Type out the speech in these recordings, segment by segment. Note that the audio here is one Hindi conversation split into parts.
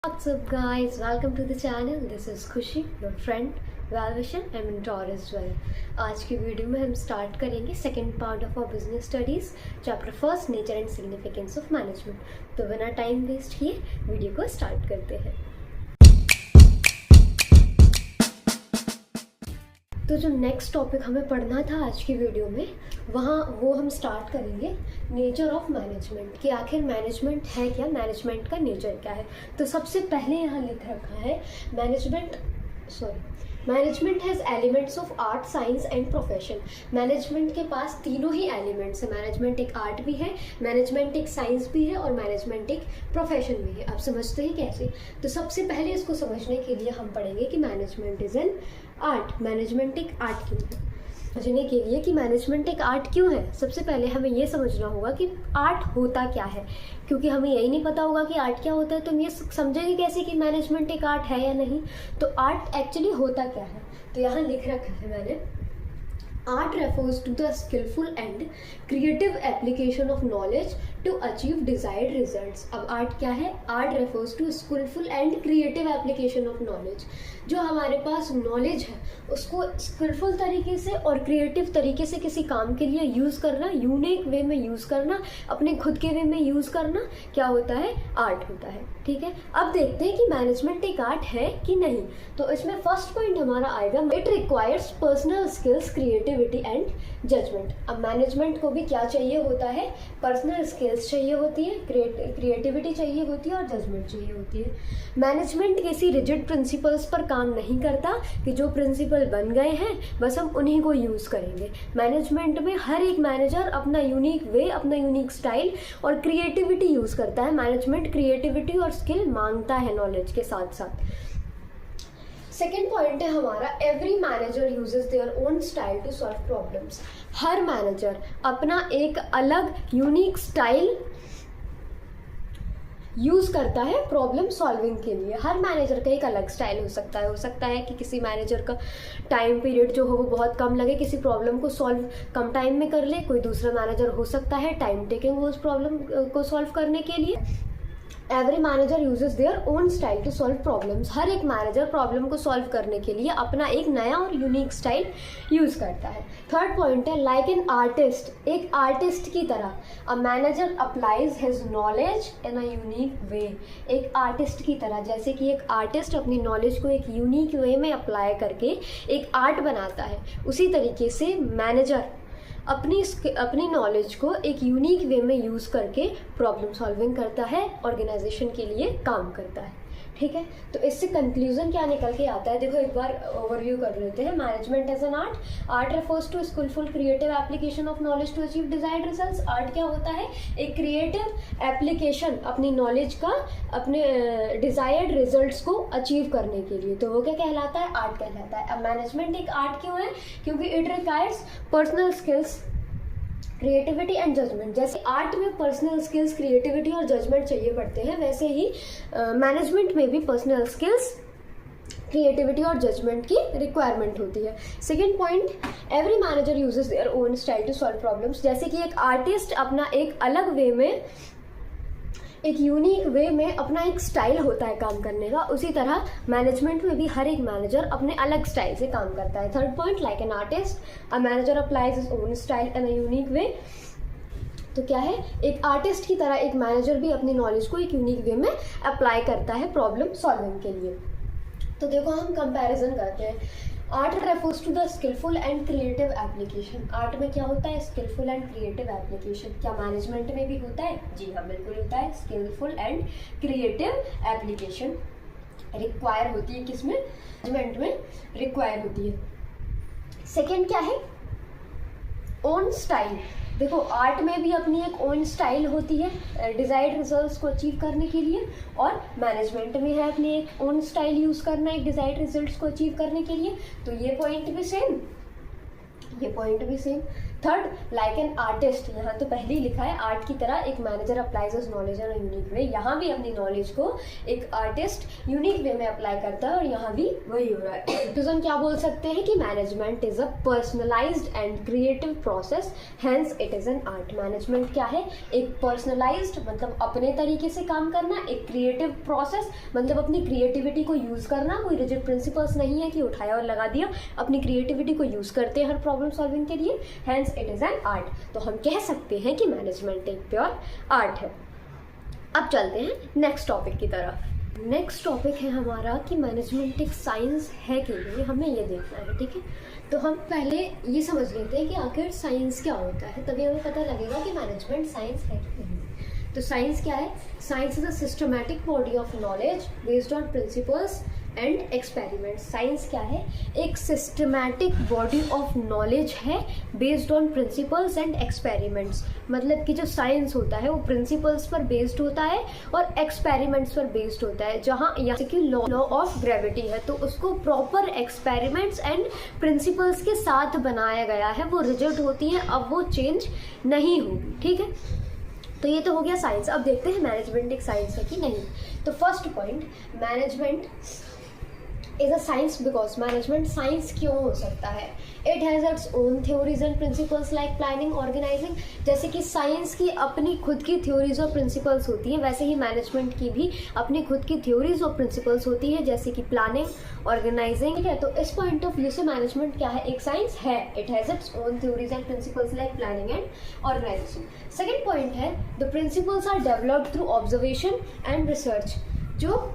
What's up guys, welcome to the channel. This is खुशी, your friend, well wisher and mentor as well. आज की वीडियो में हम स्टार्ट करेंगे second part of our business studies chapter first nature and significance of management. तो बिना टाइम वेस्ट किए वीडियो को स्टार्ट करते हैं। तो जो नेक्स्ट टॉपिक हमें पढ़ना था आज की वीडियो में वो हम स्टार्ट करेंगे नेचर ऑफ मैनेजमेंट कि आखिर मैनेजमेंट है क्या, मैनेजमेंट का नेचर क्या है। तो सबसे पहले यहाँ लिख रखा है management has elements of art, science and profession. Management के पास तीनों ही एलिमेंट्स है। मैनेजमेंट एक आर्ट भी है, मैनेजमेंट एक साइंस भी है और मैनेजमेंट एक प्रोफेशन भी है। आप समझते हैं कैसे? तो सबसे पहले इसको समझने के लिए हम पढ़ेंगे कि management is an art. Management एक आर्ट क्यों है? समझने के लिए कि मैनेजमेंट एक आर्ट क्यों है, सबसे पहले हमें ये समझना होगा कि आर्ट होता क्या है। क्योंकि हमें यही नहीं पता होगा कि आर्ट क्या होता है तो हम ये समझेंगे कैसे कि मैनेजमेंट एक आर्ट है या नहीं। तो आर्ट एक्चुअली होता क्या है, तो यहाँ लिख रखा है मैंने, art refers to the skilful and creative application of knowledge to achieve desired results. अब आर्ट क्या है? Art refers to skilful and creative application of knowledge. जो हमारे पास नॉलेज है उसको स्किलफुल तरीके से और क्रिएटिव तरीके से किसी काम के लिए यूज़ करना, यूनिक वे में यूज़ करना, अपने खुद के वे में यूज़ करना, क्या होता है? आर्ट होता है। ठीक है, अब देखते हैं कि मैनेजमेंट एक आर्ट है कि नहीं। तो इसमें फर्स्ट पॉइंट हमारा आएगा, it requires personal skills, creativity and judgement. अब मैनेजमेंट को भी क्या चाहिए होता है? पर्सनल स्किल्स चाहिए होती है, क्रिएटिविटी चाहिए होती है और जजमेंट चाहिए होती है। मैनेजमेंट किसी रिजिड प्रिंसिपल्स पर काम नहीं करता कि जो प्रिंसिपल बन गए हैं बस हम उन्हीं को यूज़ करेंगे। मैनेजमेंट में हर एक मैनेजर अपना यूनिक वे, अपना यूनिक स्टाइल और क्रिएटिविटी यूज़ करता है। मैनेजमेंट क्रिएटिविटी और स्किल मांगता है नॉलेज के साथ साथ। सेकेंड पॉइंट है हमारा, every manager uses their own style to solve problems. हर मैनेजर अपना एक अलग यूनिक स्टाइल यूज़ करता है प्रॉब्लम सॉल्विंग के लिए। हर मैनेजर का एक अलग स्टाइल हो सकता है कि किसी मैनेजर का टाइम पीरियड जो हो वो बहुत कम लगे, किसी प्रॉब्लम को सॉल्व कम टाइम में कर ले। कोई दूसरा मैनेजर हो सकता है टाइम टेकिंग हो उस प्रॉब्लम को सॉल्व करने के लिए। Every manager uses their own style to solve problems. हर एक मैनेजर प्रॉब्लम को सॉल्व करने के लिए अपना एक नया और यूनिक स्टाइल यूज़ करता है। थर्ड पॉइंट है, लाइक एन आर्टिस्ट, एक आर्टिस्ट की तरह a manager applies his knowledge in a unique way. एक आर्टिस्ट की तरह, जैसे कि एक आर्टिस्ट अपनी नॉलेज को एक यूनिक वे में अप्लाई करके एक आर्ट बनाता है, उसी तरीके से मैनेजर अपनी नॉलेज को एक यूनिक वे में यूज़ करके प्रॉब्लम सॉल्विंग करता है, ऑर्गेनाइजेशन के लिए काम करता है। ठीक है, तो इससे कंक्लूजन क्या निकल के आता है? देखो एक बार ओवरव्यू कर लेते हैं। Management as an art, art refers to skilful creative application of knowledge to achieve desired results. Art क्या होता है? एक क्रिएटिव एप्लीकेशन अपनी नॉलेज का अपने डिजायर्ड रिजल्ट्स को अचीव करने के लिए, तो वो क्या कहलाता है? आर्ट कहलाता है। अब मैनेजमेंट एक आर्ट क्यों है? क्योंकि it requires personal skills, creativity and judgement. जैसे आर्ट में पर्सनल स्किल्स, क्रिएटिविटी और जजमेंट चाहिए पड़ते हैं, वैसे ही मैनेजमेंट में भी पर्सनल स्किल्स, क्रिएटिविटी और जजमेंट की रिक्वायरमेंट होती है। Second point, every manager uses their own style to solve problems. जैसे कि एक आर्टिस्ट अपना एक अलग वे में, एक यूनिक वे में अपना एक स्टाइल होता है काम करने का, उसी तरह मैनेजमेंट में भी हर एक मैनेजर अपने अलग स्टाइल से काम करता है। Third point, like an artist a manager applies his own style in a unique way. तो क्या है? एक आर्टिस्ट की तरह एक मैनेजर भी अपनी नॉलेज को एक यूनिक वे में अप्लाई करता है प्रॉब्लम सॉल्विंग के लिए। तो देखो हम कंपैरिजन करते हैं। Art refers to the skilful and creative application. Art में क्या होता है? Skilful and creative application. क्या मैनेजमेंट में भी होता है? जी हाँ, बिल्कुल होता है। Skilful and creative application require होती है, किसमें? मैनेजमेंट में रिक्वायर होती है। सेकेंड क्या है? Own style. देखो आर्ट में भी अपनी एक ओन स्टाइल होती है डिजायर्ड रिजल्ट्स को अचीव करने के लिए, और मैनेजमेंट में है अपनी एक ओन स्टाइल यूज़ करना एक डिजायर्ड रिजल्ट्स को अचीव करने के लिए। तो ये पॉइंट भी सेम, ये पॉइंट भी same. Third, like an artist, यहाँ तो पहले ही लिखा है आर्ट की तरह एक manager applies his knowledge in unique way, यहाँ भी अपनी नॉलेज को एक आर्टिस्ट यूनिक वे में अप्लाई करता है और यहाँ भी वही हो रहा है। तो हम क्या बोल सकते हैं कि management is a personalised and creative process, hence it is an art. Management क्या है? एक पर्सनलाइज्ड मतलब अपने तरीके से काम करना, एक क्रिएटिव प्रोसेस मतलब अपनी क्रिएटिविटी को यूज करना, कोई रिजिड प्रिंसिपल्स नहीं है कि उठाया और लगा दिया, अपनी क्रिएटिविटी को यूज करते हैं हर प्रॉब्लम सॉल्विंग के लिए, hence it is an art. तो हम कह सकते हैं कि मैनेजमेंट एक प्योर आर्ट है। अब चलते हैं नेक्स्ट टॉपिक की तरफ। नेक्स्ट टॉपिक है हमारा कि मैनेजमेंट एक साइंस है कि नहीं, हमें ये देखना है, ठीक है। तो हम पहले ये समझ लेते हैं कि आखिर साइंस क्या होता है, तभी हमें पता लगेगा कि मैनेजमेंट साइंस है कि नहीं। तो साइंस क्या है? Science is a systematic body of knowledge based on principles and experiments. Science क्या है? एक सिस्टमैटिक बॉडी ऑफ नॉलेज है based on principles and experiments. मतलब कि जो साइंस होता है वो प्रिंसिपल्स पर बेस्ड होता है और एक्सपेरिमेंट्स पर बेस्ड होता है। जहाँ यहाँ कि लॉ ऑफ ग्रेविटी है तो उसको प्रॉपर एक्सपेरिमेंट्स एंड प्रिंसिपल्स के साथ बनाया गया है, वो रिजिड होती है, अब वो चेंज नहीं होगी, ठीक है। तो ये तो हो गया साइंस। अब देखते हैं मैनेजमेंट एक साइंस है कि नहीं। तो first point, management is a science because management science क्यों हो सकता है? It has its own theories and principles like planning, organising. जैसे कि साइंस की अपनी खुद की थ्योरीज और प्रिंसिपल्स होती हैं, वैसे ही मैनेजमेंट की भी अपनी खुद की थ्योरीज और प्रिंसिपल्स होती है, जैसे कि प्लानिंग, ऑर्गेनाइजिंग, ठीक है। तो इस पॉइंट ऑफ व्यू से मैनेजमेंट क्या है? एक साइंस है। It has its own theories and principles like planning and organisation. Second point है the principles are developed through observation and research. जो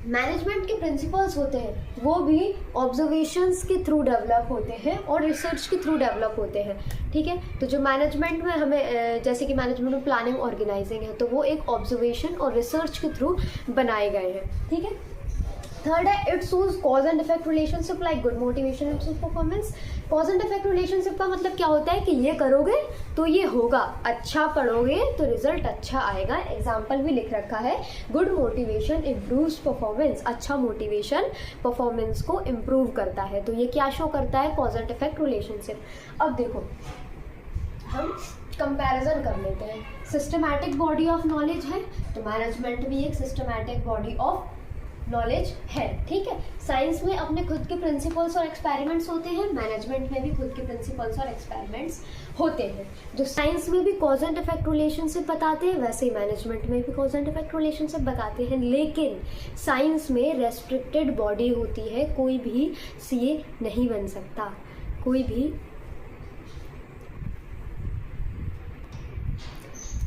मैनेजमेंट के प्रिंसिपल्स होते हैं वो भी ऑब्जर्वेशंस के थ्रू डेवलप होते हैं और रिसर्च के थ्रू डेवलप होते हैं, ठीक है। तो जो मैनेजमेंट में हमें जैसे कि मैनेजमेंट में प्लानिंग, ऑर्गेनाइजिंग है तो वो एक ऑब्जर्वेशन और रिसर्च के थ्रू बनाए गए हैं, ठीक है। थर्ड है it shows cause and effect relationship like good motivation and performance. Cause and effect relationship का मतलब क्या होता है कि ये करोगे तो ये होगा, अच्छा पढ़ोगे तो रिजल्ट अच्छा आएगा। एग्जाम्पल भी लिख रखा है, गुड मोटिवेशन इम्प्रूव्स परफॉर्मेंस। अच्छा मोटिवेशन परफॉर्मेंस को इम्प्रूव करता है। तो ये क्या शो करता है? Cause and effect relationship. अब देखो हम कंपैरिजन कर लेते हैं। सिस्टमैटिक बॉडी ऑफ नॉलेज है तो मैनेजमेंट भी एक सिस्टमैटिक बॉडी ऑफ नॉलेज है, ठीक है। साइंस में अपने खुद के प्रिंसिपल्स और एक्सपेरिमेंट्स होते हैं, मैनेजमेंट में भी खुद के प्रिंसिपल्स और एक्सपेरिमेंट्स होते हैं। जो साइंस में भी कॉज एंड इफेक्ट रिलेशनशिप बताते हैं वैसे ही मैनेजमेंट में भी कॉज एंड इफेक्ट रिलेशनशिप बताते हैं, लेकिन साइंस में रेस्ट्रिक्टेड बॉडी होती है, कोई भी सीए नहीं बन सकता, कोई भी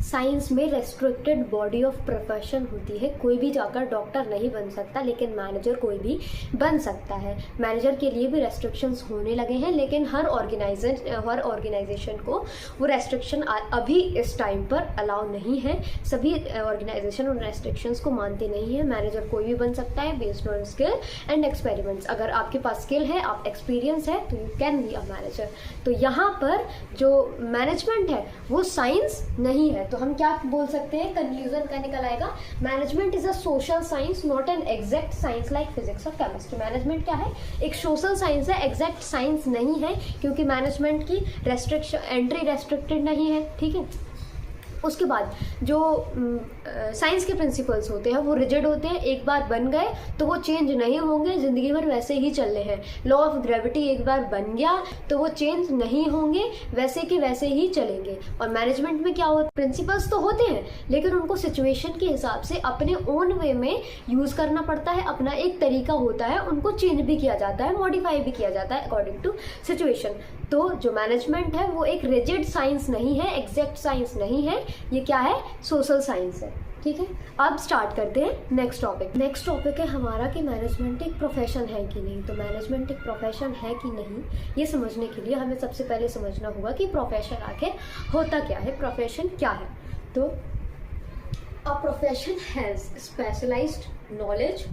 साइंस में रेस्ट्रिक्टेड बॉडी ऑफ प्रोफेशन होती है, कोई भी जाकर डॉक्टर नहीं बन सकता, लेकिन मैनेजर कोई भी बन सकता है। मैनेजर के लिए भी रेस्ट्रिक्शंस होने लगे हैं, लेकिन हर ऑर्गेनाइजेशन को वो रेस्ट्रिक्शन अभी इस टाइम पर अलाउ नहीं है। सभी ऑर्गेनाइजेशन उन रेस्ट्रिक्शंस को मानते नहीं है। मैनेजर कोई भी बन सकता है based on skill and experiments. अगर आपके पास स्किल है, आप एक्सपीरियंस है तो you can be a manager. तो यहाँ पर जो मैनेजमेंट है वो साइंस नहीं है। तो हम क्या बोल सकते हैं? कंक्लूजन का निकल आएगा, management is a social science not an exact science like physics और केमिस्ट्री। मैनेजमेंट क्या है? एक सोशल साइंस है, एग्जैक्ट साइंस नहीं है, क्योंकि मैनेजमेंट की एंट्री रेस्ट्रिक्टेड नहीं है, ठीक है। उसके बाद जो साइंस के प्रिंसिपल्स होते हैं वो रिजिड होते हैं, एक बार बन गए तो वो चेंज नहीं होंगे, ज़िंदगी भर वैसे ही चल रहे हैं। लॉ ऑफ ग्रेविटी एक बार बन गया तो वो चेंज नहीं होंगे, वैसे के वैसे ही चलेंगे। और मैनेजमेंट में क्या होता है? प्रिंसिपल्स तो होते हैं लेकिन उनको सिचुएशन के हिसाब से अपने ओन वे में यूज़ करना पड़ता है, अपना एक तरीका होता है, उनको चेंज भी किया जाता है, मॉडिफाई भी किया जाता है अकॉर्डिंग टू सिचुएशन। तो जो मैनेजमेंट है वो एक रिजिड साइंस नहीं है, एग्जैक्ट साइंस नहीं है, ये क्या है? सोशल साइंस है, ठीक है। अब स्टार्ट करते हैं नेक्स्ट टॉपिक। नेक्स्ट टॉपिक है हमारा कि मैनेजमेंट एक प्रोफेशन है कि नहीं। तो मैनेजमेंट एक प्रोफेशन है कि नहीं ये समझने के लिए हमें सबसे पहले समझना होगा कि प्रोफेशन आखिर होता क्या है, प्रोफेशन क्या है। तो a profession has specialised knowledge,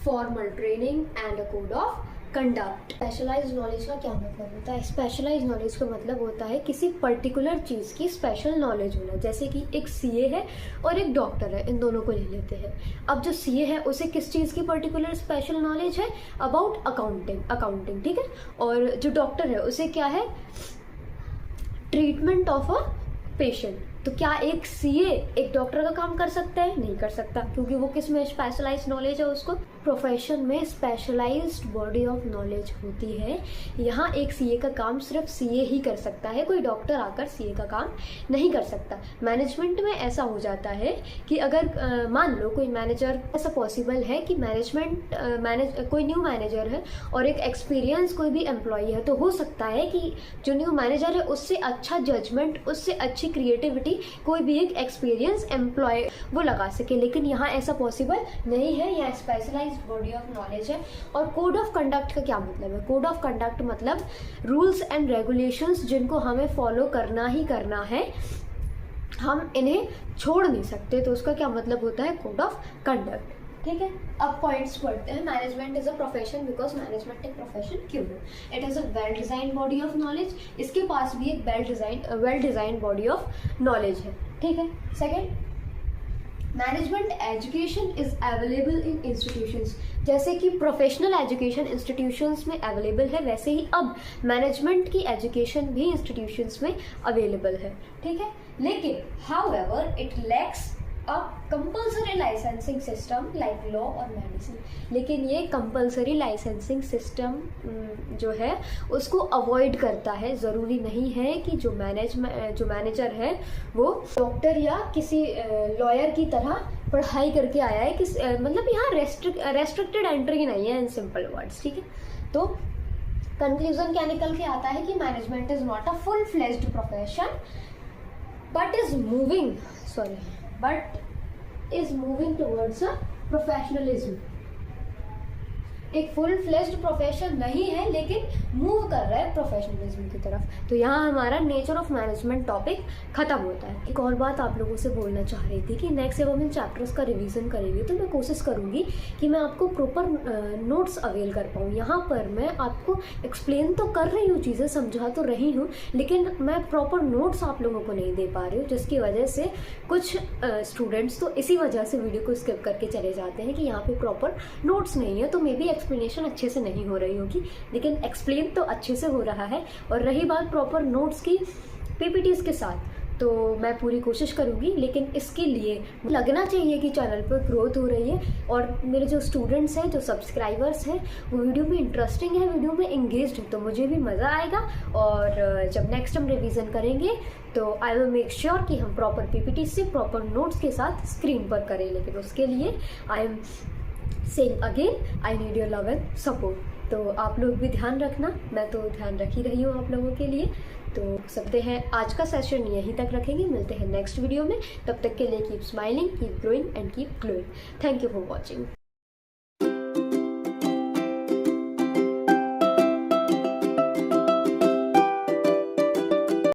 formal training and a code of conduct. Specialised knowledge का क्या मतलब होता है? स्पेशलाइज्ड नॉलेज का मतलब होता है किसी पर्टिकुलर चीज़ की स्पेशल नॉलेज होना। जैसे कि एक सीए है और एक डॉक्टर है, इन दोनों को ले लेते हैं। अब जो सीए है उसे किस चीज़ की पर्टिकुलर स्पेशल नॉलेज है? अबाउट अकाउंटिंग, ठीक है। और जो डॉक्टर है उसे क्या है? Treatment of a patient. तो क्या एक सीए एक डॉक्टर का काम कर सकता है? नहीं कर सकता, क्योंकि वो किस में स्पेशलाइज्ड नॉलेज है उसको। प्रोफेशन में स्पेशलाइज्ड बॉडी ऑफ नॉलेज होती है। यहाँ एक सीए का काम सिर्फ सीए ही कर सकता है, कोई डॉक्टर आकर सीए का काम नहीं कर सकता। मैनेजमेंट में ऐसा हो जाता है कि अगर मान लो कोई मैनेजर, ऐसा पॉसिबल है कि कोई न्यू मैनेजर है और एक एक्सपीरियंस कोई भी एम्प्लॉई है, तो हो सकता है कि जो न्यू मैनेजर है उससे अच्छा जजमेंट, उससे अच्छी क्रिएटिविटी कोई भी एक एक्सपीरियंस एम्प्लॉय वो लगा सके। लेकिन यहाँ ऐसा पॉसिबल नहीं है, यहाँ स्पेशलाइज्ड बॉडी ऑफ नॉलेज है। और कोड ऑफ कंडक्ट का क्या मतलब है? कोड ऑफ कंडक्ट मतलब रूल्स एंड रेगुलेशंस जिनको हमें फॉलो करना ही करना है, हम इन्हें छोड़ नहीं सकते। तो उसका क्या मतलब होता है? Code of conduct. ठीक है, अब पॉइंट्स पढ़ते हैं। Management is a profession because management एक प्रोफेशन क्यों है? It is a well design body of knowledge. इसके पास भी एक well design body of knowledge है। ठीक है। Second, management education is available in institutions. जैसे कि प्रोफेशनल एजुकेशन इंस्टीट्यूशंस में अवेलेबल है, वैसे ही अब मैनेजमेंट की एजुकेशन भी इंस्टीट्यूशंस में अवेलेबल है। ठीक है, लेकिन however it lacks a compulsory licensing system like law और मेडिसिन। लेकिन ये कंपल्सरी लाइसेंसिंग सिस्टम जो है उसको अवॉइड करता है। ज़रूरी नहीं है कि जो मैनेजर है वो डॉक्टर या किसी लॉयर की तरह पढ़ाई करके आया है। मतलब यहाँ रेस्ट्रिक्टेड एंट्री नहीं है, इन सिंपल वर्ड्स। ठीक है, तो कंक्लूजन क्या निकल के आता है कि management is not a full fledged profession but is moving towards a professionalism। एक फुल फ्लेज्ड प्रोफेशन नहीं है, लेकिन मूव कर रहा है प्रोफेशनलिज्म की तरफ। तो यहाँ हमारा नेचर ऑफ मैनेजमेंट टॉपिक खत्म होता है। एक और बात आप लोगों से बोलना चाह रही थी कि नेक्स्ट जब हम इन चैप्टर्स का रिवीजन करेंगे तो मैं कोशिश करूँगी कि मैं आपको प्रॉपर नोट्स अवेल कर पाऊँ। यहाँ पर मैं आपको एक्सप्लेन तो कर रही हूँ, चीज़ें समझा तो रही हूँ, लेकिन मैं प्रॉपर नोट्स आप लोगों को नहीं दे पा रही हूँ, जिसकी वजह से कुछ स्टूडेंट्स तो इसी वजह से वीडियो को स्किप करके चले जाते हैं कि यहाँ पे प्रॉपर नोट्स नहीं है। तो मे बी एक्सप्लेनेशन अच्छे से नहीं हो रही होगी, लेकिन एक्सप्लेन तो अच्छे से हो रहा है। और रही बात प्रॉपर नोट्स की पीपीटीज के साथ, तो मैं पूरी कोशिश करूँगी, लेकिन इसके लिए लगना चाहिए कि चैनल पर ग्रोथ हो रही है और मेरे जो स्टूडेंट्स हैं, जो सब्सक्राइबर्स हैं, वो वीडियो में इंटरेस्टिंग है, वीडियो में इंगेज्ड है, तो मुझे भी मज़ा आएगा। और जब नेक्स्ट हम रिवीजन करेंगे तो आई विल मेक श्योर कि हम प्रॉपर पीपीटी से प्रॉपर नोट्स के साथ स्क्रीन पर करें। लेकिन उसके लिए I am saying again, I need your love and support. तो आप लोग भी ध्यान रखना, मैं तो ध्यान रख ही रही हूँ आप लोगों के लिए। तो सकते हैं आज का सेशन यहीं तक रखेंगे, मिलते हैं नेक्स्ट वीडियो में। तब तक के लिए keep smiling, keep growing and keep glowing. Thank you for watching.